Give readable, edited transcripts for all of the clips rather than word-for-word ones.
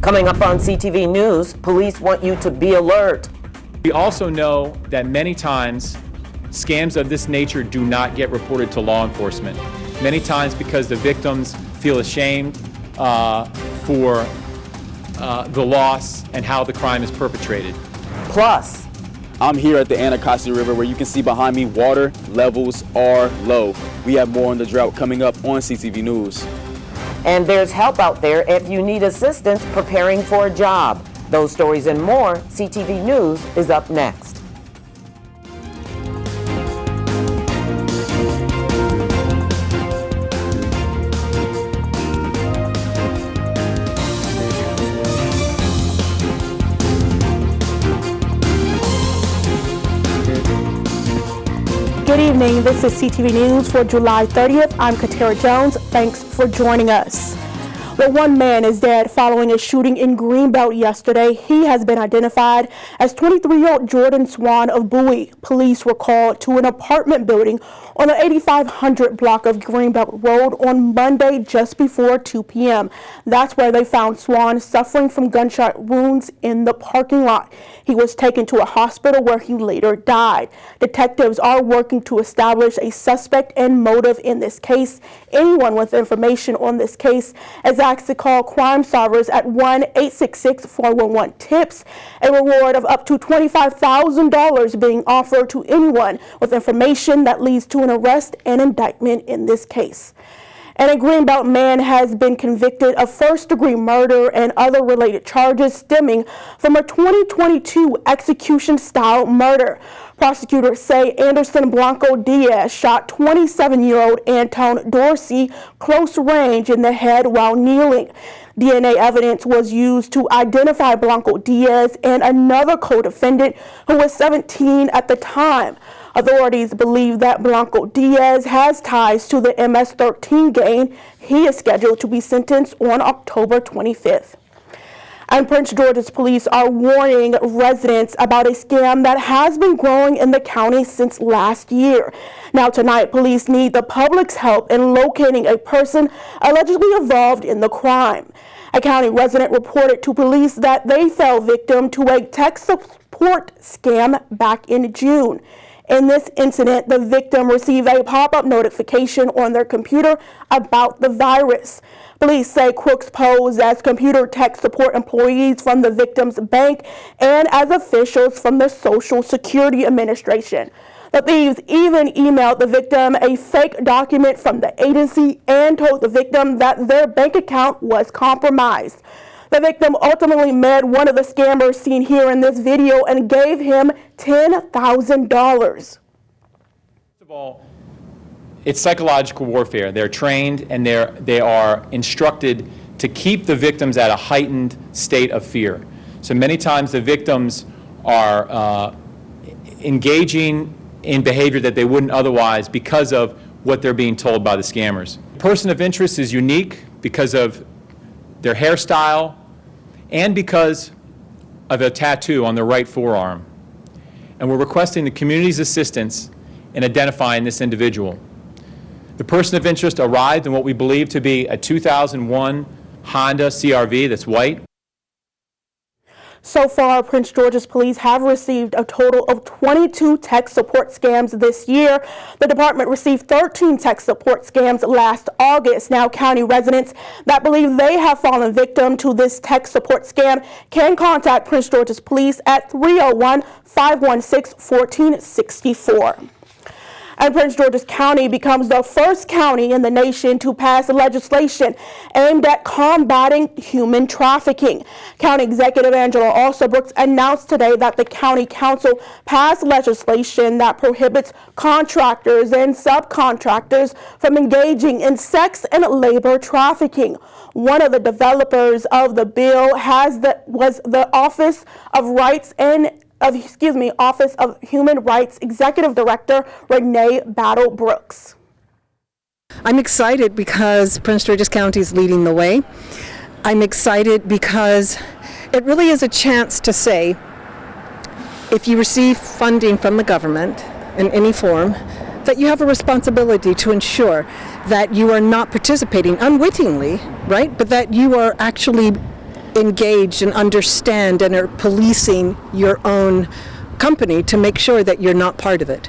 Coming up on CTV News, police want you to be alert. We also know that many times scams of this nature do not get reported to law enforcement. Many times because the victims feel ashamed for the loss and how the crime is perpetrated. Plus, I'm here at the Annapolis River where you can see behind me water levels are low. We have more on the drought coming up on CTV News. and there's help out there if you need assistance preparing for a job. Those stories and more, CTV News is up next. Good evening, this is CTV News for July 30th. I'm Katara Jones. Thanks for joining us. Well, one man is dead following a shooting in Greenbelt yesterday. He has been identified as 23-year-old Jordan Swan of Bowie. Police were called to an apartment building on the 8500 block of Greenbelt Road on Monday just before 2 p.m. That's where they found Swan suffering from gunshot wounds in the parking lot. He was taken to a hospital where he later died. Detectives are working to establish a suspect and motive in this case. Anyone with information on this case is asked to call Crime Solvers at 1-866-411-TIPS. A reward of up to $25,000 being offered to anyone with information that leads to an arrest and indictment in this case. And a Greenbelt man has been convicted of first-degree murder and other related charges stemming from a 2022 execution-style murder. Prosecutors say Anderson Blanco Diaz shot 27-year-old Anton Dorsey close range in the head while kneeling. DNA evidence was used to identify Blanco Diaz and another co-defendant who was 17 at the time. Authorities believe that Blanco Diaz has ties to the MS-13 gang. He is scheduled to be sentenced on October 25th. And Prince George's police are warning residents about a scam that has been growing in the county since last year. Now tonight, police need the public's help in locating a person allegedly involved in the crime. A county resident reported to police that they fell victim to a tech support scam back in June. In this incident, the victim received a pop-up notification on their computer about the virus. Police say crooks posed as computer tech support employees from the victim's bank and as officials from the Social Security Administration. The thieves even emailed the victim a fake document from the agency and told the victim that their bank account was compromised. The victim ultimately met one of the scammers seen here in this video and gave him $10,000. First of all, it's psychological warfare. They're trained and they are instructed to keep the victims at a heightened state of fear. So many times the victims are engaging in behavior that they wouldn't otherwise because of what they're being told by the scammers. Person of interest is unique because of their hairstyle and because of a tattoo on their right forearm. And we're requesting the community's assistance in identifying this individual. The person of interest arrived in what we believe to be a 2001 Honda CR-V that's white. So far, Prince George's police have received a total of 22 tech support scams this year. The department received 13 tech support scams last August. Now, county residents that believe they have fallen victim to this tech support scam can contact Prince George's police at 301-516-1464. And Prince George's County becomes the first county in the nation to pass legislation aimed at combating human trafficking. County Executive Angela Alsobrooks announced today that the County Council passed legislation that prohibits contractors and subcontractors from engaging in sex and labor trafficking. One of the developers of the bill was the Office of Human Rights Executive Director Renee Battle Brooks. I'm excited because Prince George's County is leading the way. I'm excited because it really is a chance to say, if you receive funding from the government in any form, that you have a responsibility to ensure that you are not participating unwittingly, right? But that you are actually engaged and understand and are policing your own company to make sure that you're not part of it.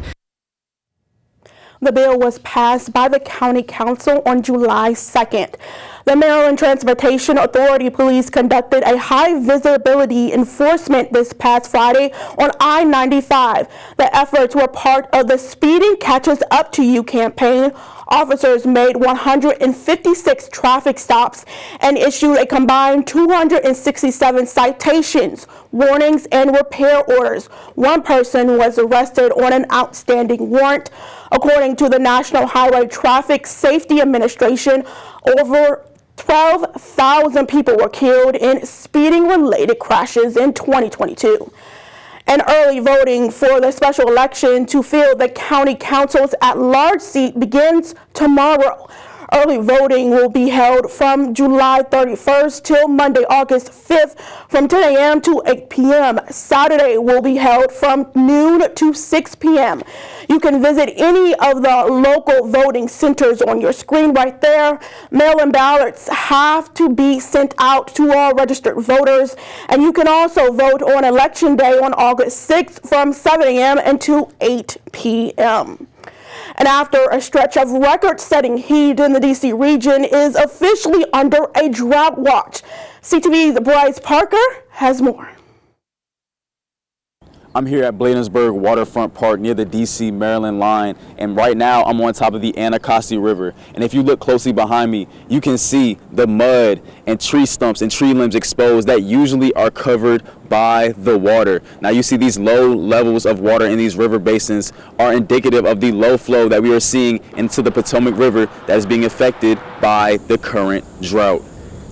The bill was passed by the County Council on July 2nd. The Maryland Transportation Authority Police conducted a high visibility enforcement this past Friday on I-95. The efforts were part of the Speeding Catches Up to You campaign. Officers made 156 traffic stops and issued a combined 267 citations, warnings, and repair orders. One person was arrested on an outstanding warrant. According to the National Highway Traffic Safety Administration, over 12,000 people were killed in speeding-related crashes in 2022. And early voting for the special election to fill the county council's at-large seat begins tomorrow. Early voting will be held from July 31st till Monday, August 5th from 10 a.m. to 8 p.m. Saturday will be held from noon to 6 p.m. You can visit any of the local voting centers on your screen right there. Mail-in ballots have to be sent out to all registered voters, and you can also vote on Election Day on August 6th from 7 a.m. until 8 p.m. And after a stretch of record-setting heat in the D.C. region is officially under a drought watch. CTV's Bryce Parker has more. I'm here at Bladensburg Waterfront Park near the DC-Maryland line, and right now I'm on top of the Annapolis River. And if you look closely behind me, you can see the mud and tree stumps and tree limbs exposed that usually are covered by the water. Now you see these low levels of water in these river basins are indicative of the low flow that we are seeing into the Potomac River that is being affected by the current drought.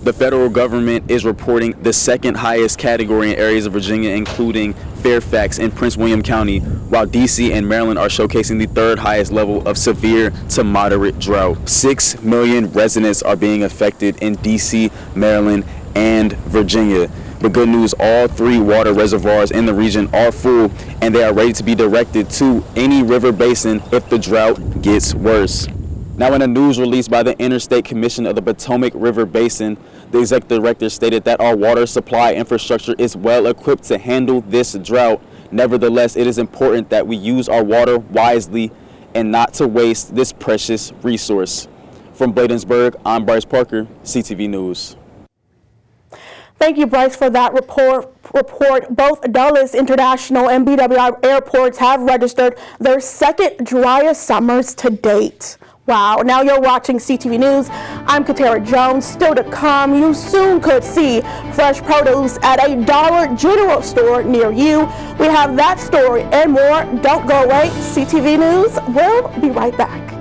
The federal government is reporting the second highest category in areas of Virginia, including Fairfax and Prince William County, while DC and Maryland are showcasing the third highest level of severe to moderate drought. 6 million residents are being affected in DC, Maryland, and Virginia. But good news, all 3 water reservoirs in the region are full, and they are ready to be directed to any river basin if the drought gets worse. Now, in a news release by the Interstate Commission of the Potomac River Basin, the executive director stated that our water supply infrastructure is well equipped to handle this drought. Nevertheless, it is important that we use our water wisely and not to waste this precious resource. From Bladensburg, I'm Bryce Parker, CTV News. Thank you, Bryce, for that report. Both Dulles International and BWI airports have registered their second driest summers to date. Wow, now you're watching CTV News. I'm Katara Jones. Still to come, you soon could see fresh produce at a Dollar General store near you. We have that story and more. Don't go away. CTV News, we'll be right back.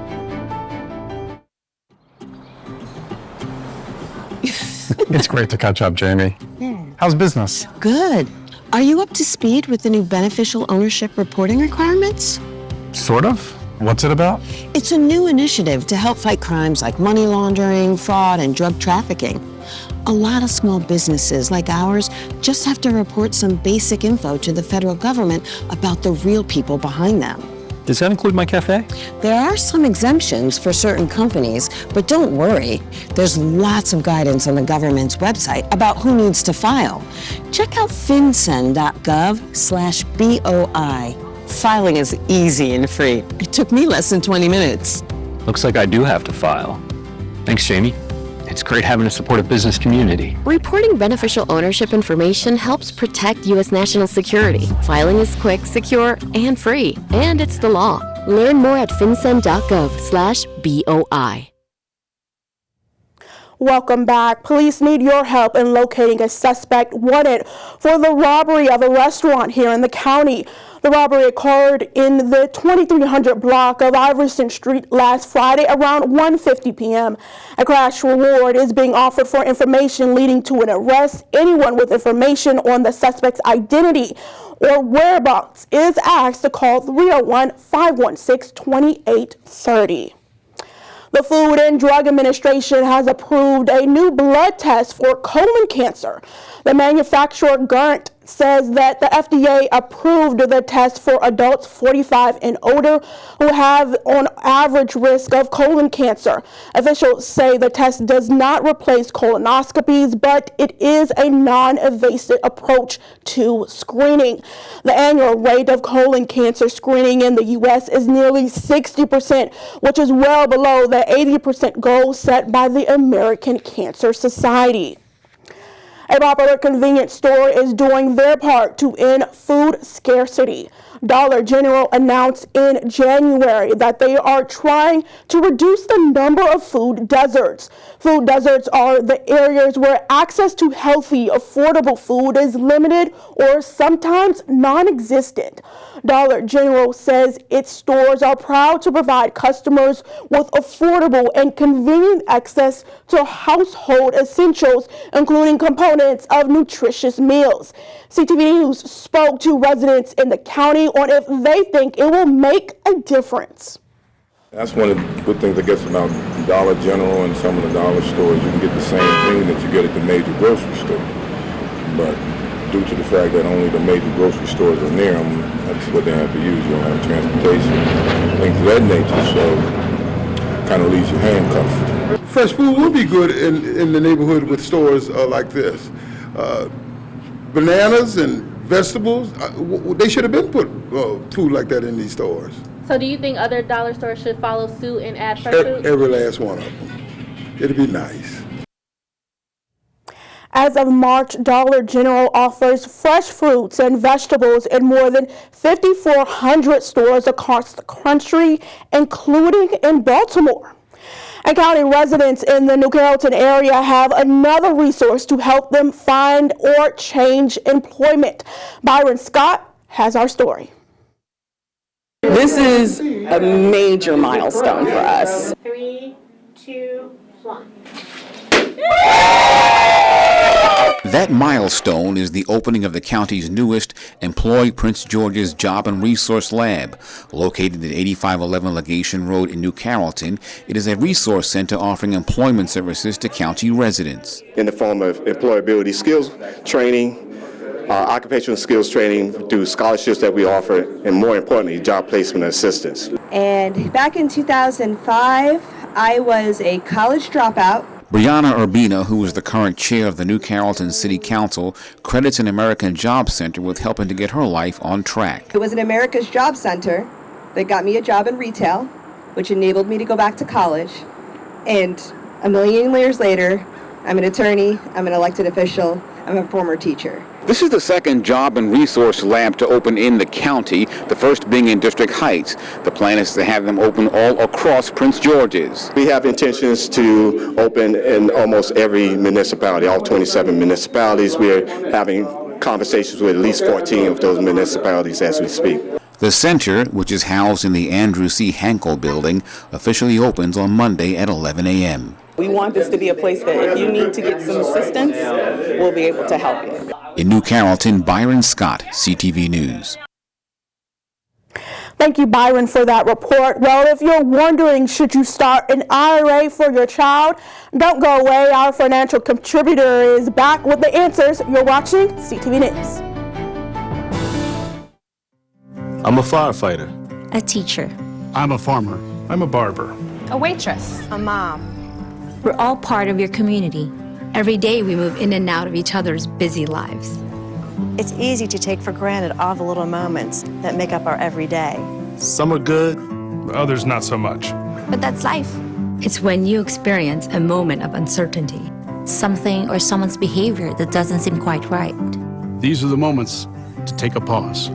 It's great to catch up, Jamie. How's business? Good. Are you up to speed with the new beneficial ownership reporting requirements? Sort of. What's it about? It's a new initiative to help fight crimes like money laundering, fraud, and drug trafficking. A lot of small businesses like ours just have to report some basic info to the federal government about the real people behind them. Does that include my cafe? There are some exemptions for certain companies, but don't worry. There's lots of guidance on the government's website about who needs to file. Check out fincen.gov/BOI. Filing is easy and free. It took me less than 20 minutes. Looks like I do have to file. Thanks, Jamie. It's great having a supportive business community. Reporting beneficial ownership information helps protect U.S. national security. Filing is quick, secure, and free. And it's the law. Learn more at fincen.gov/BOI. Welcome back. Police need your help in locating a suspect wanted for the robbery of a restaurant here in the county. The robbery occurred in the 2300 block of Iverson Street last Friday around 1:50 p.m. A cash reward is being offered for information leading to an arrest. Anyone with information on the suspect's identity or whereabouts is asked to call 301-516-2830. The Food and Drug Administration has approved a new blood test for colon cancer. The manufacturer Gurnt says that the FDA approved the test for adults 45 and older who have on average risk of colon cancer. Officials say the test does not replace colonoscopies, but it is a non-invasive approach to screening. The annual rate of colon cancer screening in the U.S. is nearly 60%, which is well below the 80% goal set by the American Cancer Society. A popular convenience store is doing their part to end food scarcity. Dollar General announced in January that they are trying to reduce the number of food deserts. Food deserts are the areas where access to healthy, affordable food is limited or sometimes non-existent. Dollar General says its stores are proud to provide customers with affordable and convenient access to household essentials, including components of nutritious meals. CTV News spoke to residents in the county on if they think it will make a difference. That's one of the good things, I guess, about Dollar General and some of the dollar stores. You can get the same thing that you get at the major grocery store. But due to the fact that only the major grocery stores are near them, that's what they have to use. You don't have transportation, things of that nature, so kind of leaves you handcuffed. Fresh food would be good in the neighborhood with stores like this. Bananas and vegetables, they should have been put food like that in these stores. So do you think other dollar stores should follow suit and add fresh food? Every last one of them. It'd be nice. As of March, Dollar General offers fresh fruits and vegetables in more than 5,400 stores across the country, including in Baltimore. And county residents in the New Carrollton area have another resource to help them find or change employment. Byron Scott has our story. This is a major milestone for us. 3, 2, 1. That milestone is the opening of the county's newest Employ Prince George's Job and Resource Lab. Located at 8511 Legation Road in New Carrollton, it is a resource center offering employment services to county residents. In the form of employability skills training, occupational skills training through scholarships that we offer, and more importantly, job placement assistance. And back in 2005, I was a college dropout. Brianna Urbina, who is the current chair of the New Carrollton City Council, credits an American Job Center with helping to get her life on track. It was an America's Job Center that got me a job in retail, which enabled me to go back to college. And a million years later, I'm an attorney, I'm an elected official, I'm a former teacher. This is the second job and resource lab to open in the county, the first being in District Heights. The plan is to have them open all across Prince George's. We have intentions to open in almost every municipality, all 27 municipalities. We're having conversations with at least 14 of those municipalities as we speak. The center, which is housed in the Andrew C. Hankel building, officially opens on Monday at 11 a.m. We want this to be a place that if you need to get some assistance, we'll be able to help you. In New Carrollton, Byron Scott, CTV News. Thank you, Byron, for that report. Well, if you're wondering, should you start an IRA for your child? Don't go away. Our financial contributor is back with the answers. You're watching CTV News. I'm a firefighter. A teacher. I'm a farmer. I'm a barber. A waitress. A mom. We're all part of your community. Every day we move in and out of each other's busy lives. It's easy to take for granted all the little moments that make up our everyday. Some are good, others not so much. But that's life. It's when you experience a moment of uncertainty, something or someone's behavior that doesn't seem quite right. These are the moments to take a pause.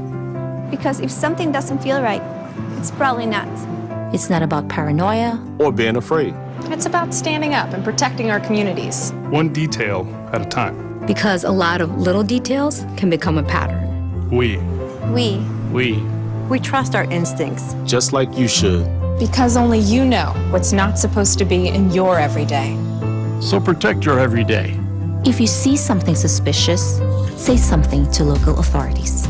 Because if something doesn't feel right, it's probably not. It's not about paranoia or being afraid. It's about standing up and protecting our communities. One detail at a time. Because a lot of little details can become a pattern. We trust our instincts. Just like you should. Because only you know what's not supposed to be in your everyday. So protect your everyday. If you see something suspicious, say something to local authorities.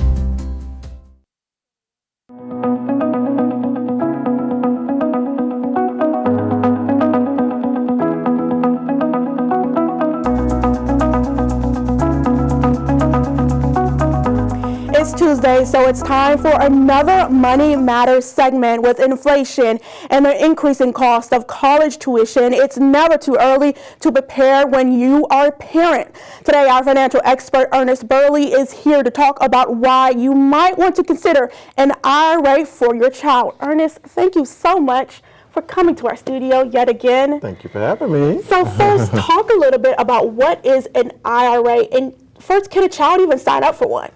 is Tuesday, so it's time for another Money Matters segment. With inflation and the increasing cost of college tuition, it's never too early to prepare when you are a parent. Today, our financial expert, Ernest Burley, is here to talk about why you might want to consider an IRA for your child. Ernest, thank you so much for coming to our studio yet again. Thank you for having me. So first, talk a little bit about what is an IRA, and first, can a child even sign up for one?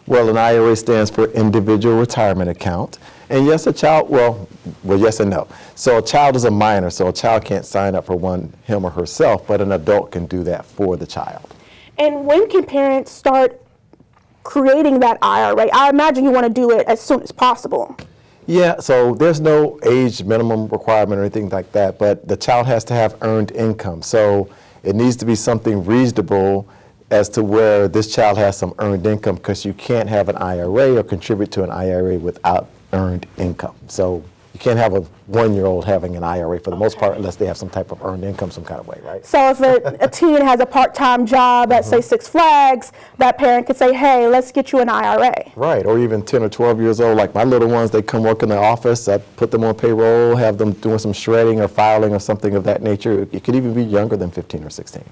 Well, an IRA stands for Individual Retirement Account. And yes, a child, well, yes and no. So a child is a minor, so a child can't sign up for one him or herself, but an adult can do that for the child. And when can parents start creating that IRA? I imagine you want to do it as soon as possible. Yeah, so there's no age minimum requirement or anything like that, but the child has to have earned income. So it needs to be something reasonable as to where this child has some earned income, because you can't have an IRA or contribute to an IRA without earned income. So you can't have a one-year-old having an IRA for the most part unless they have some type of earned income some kind of way, right? So if a teen has a part-time job at, say, Six Flags, that parent could say, hey, let's get you an IRA. Right, or even 10 or 12 years old, like my little ones, they come work in the office, I put them on payroll, have them doing some shredding or filing or something of that nature. It could even be younger than 15 or 16.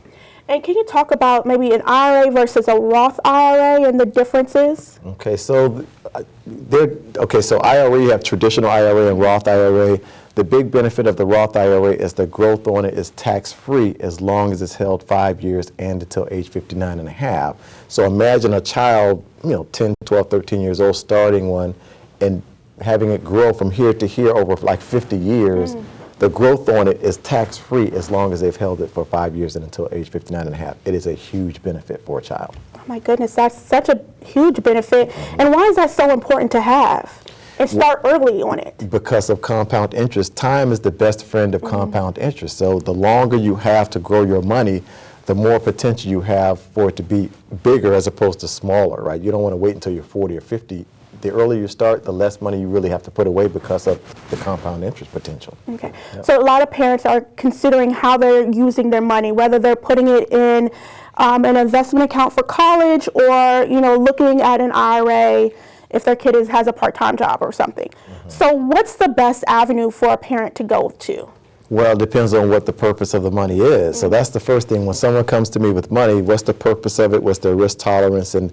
And can you talk about maybe an IRA versus a Roth IRA and the differences? Okay, so IRA, you have traditional IRA and Roth IRA. The big benefit of the Roth IRA is the growth on it is tax-free as long as it's held 5 years and until age 59 and a half. So imagine a child, 10, 12, 13 years old starting one and having it grow from here to here over like 50 years. The growth on it is tax-free as long as they've held it for 5 years and until age 59 and a half. It is a huge benefit for a child. Oh my goodness, that's such a huge benefit. And why is that so important to have and start early on it? Because of compound interest. Time is the best friend of compound interest. So the longer you have to grow your money, the more potential you have for it to be bigger as opposed to smaller, right? You don't want to wait until you're 40 or 50. The earlier you start, the less money you really have to put away because of the compound interest potential. Okay, so a lot of parents are considering how they're using their money, whether they're putting it in an investment account for college or, looking at an IRA if their kid has a part-time job or something. So what's the best avenue for a parent to go to? Well, it depends on what the purpose of the money is. So that's the first thing. When someone comes to me with money, what's the purpose of it? What's their risk tolerance? And,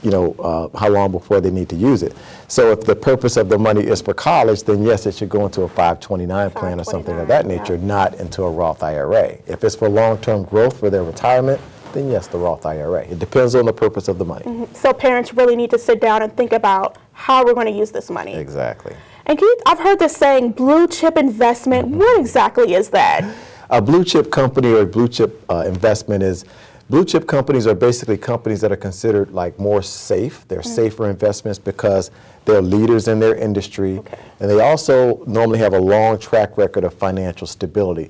how long before they need to use it? So if the purpose of the money is for college, then yes, it should go into a 529 plan or something of that nature, not into a Roth IRA. If it's for long-term growth for their retirement, then yes, the Roth IRA. It depends on the purpose of the money. So parents really need to sit down and think about how we're going to use this money. Exactly. And I've heard this saying, blue chip investment. What exactly is that? A blue chip company or a blue chip investment is, blue chip companies are basically companies that are considered like more safe. They're safer investments because they're leaders in their industry. And they also normally have a long track record of financial stability.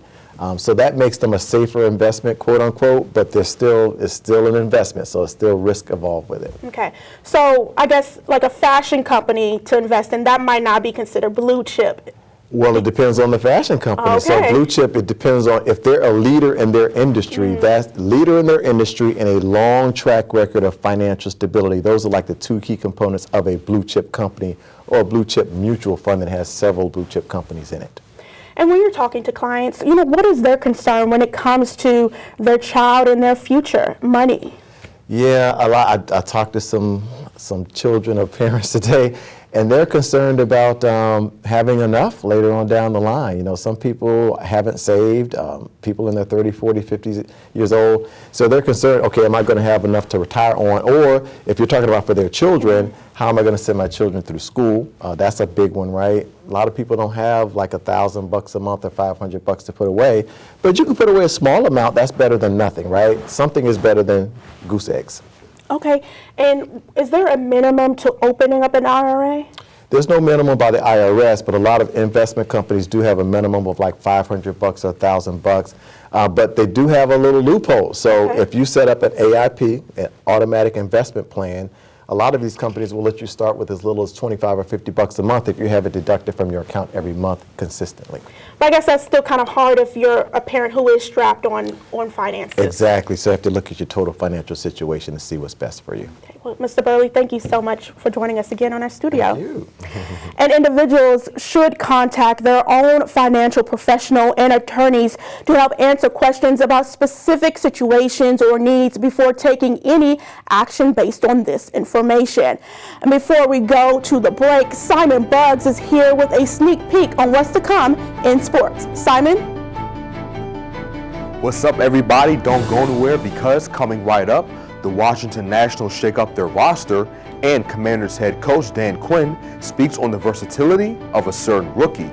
So that makes them a safer investment, quote unquote, but it's still an investment, so it's still risk involved with it. Okay, so I guess like a fashion company to invest in, that might not be considered blue chip. Well, it depends on the fashion company. So blue chip, it depends on if they're a leader in their industry, that's leader in their industry and a long track record of financial stability. Those are like the two key components of a blue chip company or a blue chip mutual fund that has several blue chip companies in it. And when you're talking to clients, what is their concern when it comes to their child and their future money? Yeah, a lot. I talked to some children or parents today, and they're concerned about having enough later on down the line. Some people haven't saved, people in their 30, 40, 50 years old. So they're concerned, okay, am I going to have enough to retire on? Or if you're talking about for their children, how am I going to send my children through school? That's a big one, right? A lot of people don't have like $1,000 a month or $500 to put away, but you can put away a small amount. That's better than nothing, right? Something is better than goose eggs. Okay, and is there a minimum to opening up an IRA? There's no minimum by the IRS, but a lot of investment companies do have a minimum of like $500 or $1,000. But they do have a little loophole. So if you set up an AIP, an automatic investment plan, a lot of these companies will let you start with as little as 25 or 50 bucks a month if you have it deducted from your account every month consistently. But I guess that's still kind of hard if you're a parent who is strapped on finances. Exactly. So you have to look at your total financial situation to see what's best for you. Okay. Well, Mr. Burley, thank you so much for joining us again on our studio. Thank you. And individuals should contact their own financial professional and attorneys to help answer questions about specific situations or needs before taking any action based on this information. And before we go to the break, Simon Buggs is here with a sneak peek on what's to come in sports. Simon? What's up, everybody? Don't go anywhere, because coming right up, the Washington Nationals shake up their roster, and Commanders head coach Dan Quinn speaks on the versatility of a certain rookie.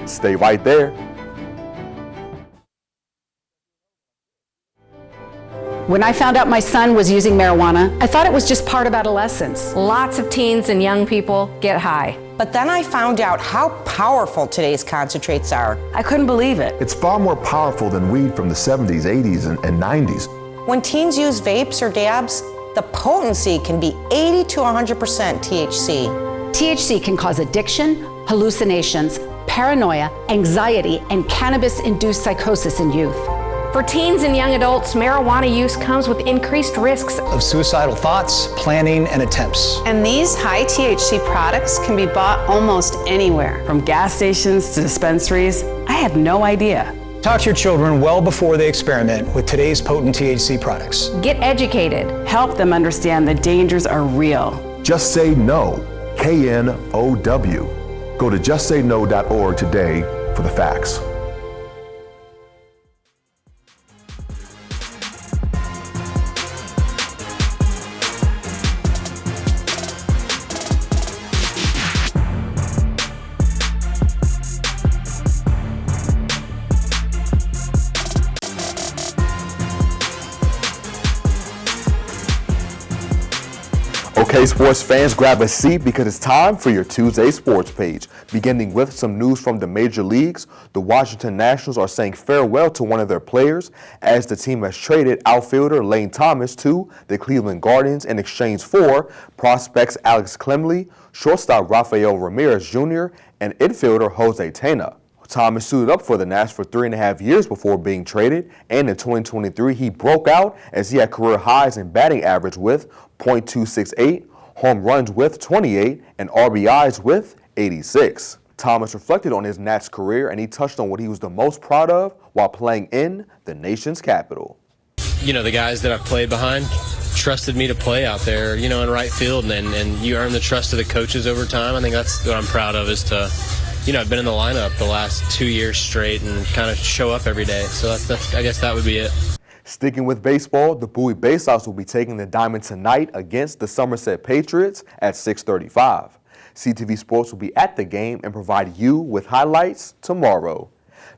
Stay right there. When I found out my son was using marijuana, I thought it was just part of adolescence. Lots of teens and young people get high. But then I found out how powerful today's concentrates are. I couldn't believe it. It's far more powerful than weed from the 70s, 80s, and 90s. When teens use vapes or dabs, the potency can be 80 to 100% THC. THC can cause addiction, hallucinations, paranoia, anxiety, and cannabis-induced psychosis in youth. For teens and young adults, marijuana use comes with increased risks of suicidal thoughts, planning, and attempts. And these high THC products can be bought almost anywhere. From gas stations to dispensaries, I had no idea. Talk to your children well before they experiment with today's potent THC products. Get educated. Help them understand the dangers are real. Just Say No, KNOW. Go to justsayno.org today for the facts. Okay, sports fans, grab a seat because it's time for your Tuesday sports page. Beginning with some news from the major leagues, the Washington Nationals are saying farewell to one of their players as the team has traded outfielder Lane Thomas to the Cleveland Guardians in exchange for prospects Alex Clemley, shortstop Rafael Ramirez Jr., and infielder Jose Tena. Thomas suited up for the Nats for 3.5 years before being traded, and in 2023 he broke out as he had career highs in batting average with .268, home runs with 28, and RBIs with 86. Thomas reflected on his Nats career, and he touched on what he was the most proud of while playing in the nation's capital. You know, the guys that I've played behind trusted me to play out there, you know, in right field, and you earn the trust of the coaches over time. I think that's what I'm proud of, is to, you know, I've been in the lineup the last 2 years straight and kind of show up every day. So that's I guess that would be it. Sticking with baseball, the Bowie Baysox will be taking the diamond tonight against the Somerset Patriots at 6:35. CTV Sports will be at the game and provide you with highlights tomorrow.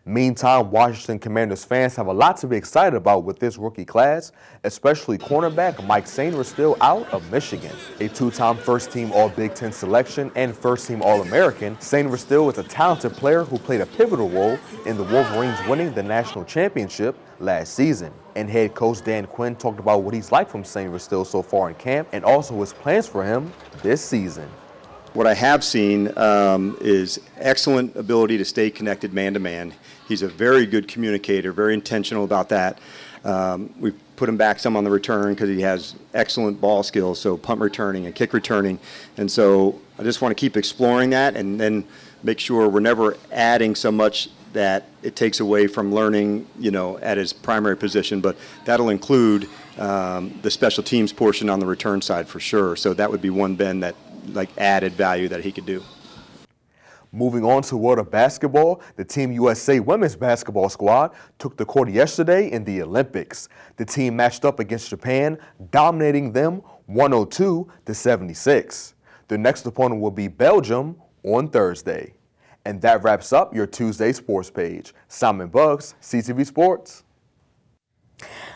Meantime, Washington Commanders fans have a lot to be excited about with this rookie class, especially cornerback Mike Sainristil still out of Michigan. A two-time first-team All-Big Ten selection and first-team All-American, Sainristil still is a talented player who played a pivotal role in the Wolverines winning the national championship last season. And head coach Dan Quinn talked about what he's like from Sainristil still so far in camp and also his plans for him this season. What I have seen is excellent ability to stay connected man-to-man. He's a very good communicator, very intentional about that. We've put him back some on the return because he has excellent ball skills, so punt returning and kick returning. And so I just want to keep exploring that and then make sure we're never adding so much that it takes away from learning, you know, at his primary position. But that'll include the special teams portion on the return side for sure. So that would be one bend that, like, added value that he could do. Moving on to world of basketball, the Team USA women's basketball squad took the court yesterday in the Olympics. The team matched up against Japan, dominating them 102-76. Their next opponent will be Belgium on Thursday. And that wraps up your Tuesday sports page. Simon Buggs, CTV Sports.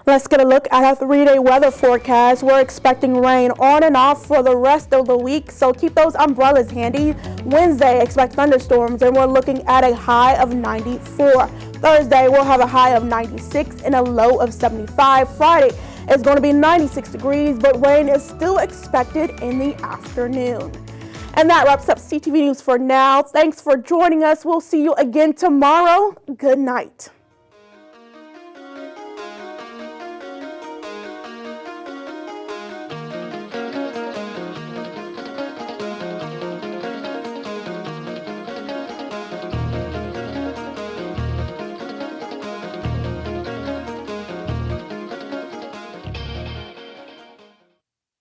Let's get a look at our 3-day weather forecast. We're expecting rain on and off for the rest of the week, so keep those umbrellas handy. Wednesday, expect thunderstorms, and we're looking at a high of 94. Thursday, we'll have a high of 96 and a low of 75. Friday, It's going to be 96 degrees, but rain is still expected in the afternoon. And that wraps up CTV News for now. Thanks for joining us. We'll see you again tomorrow. Good night.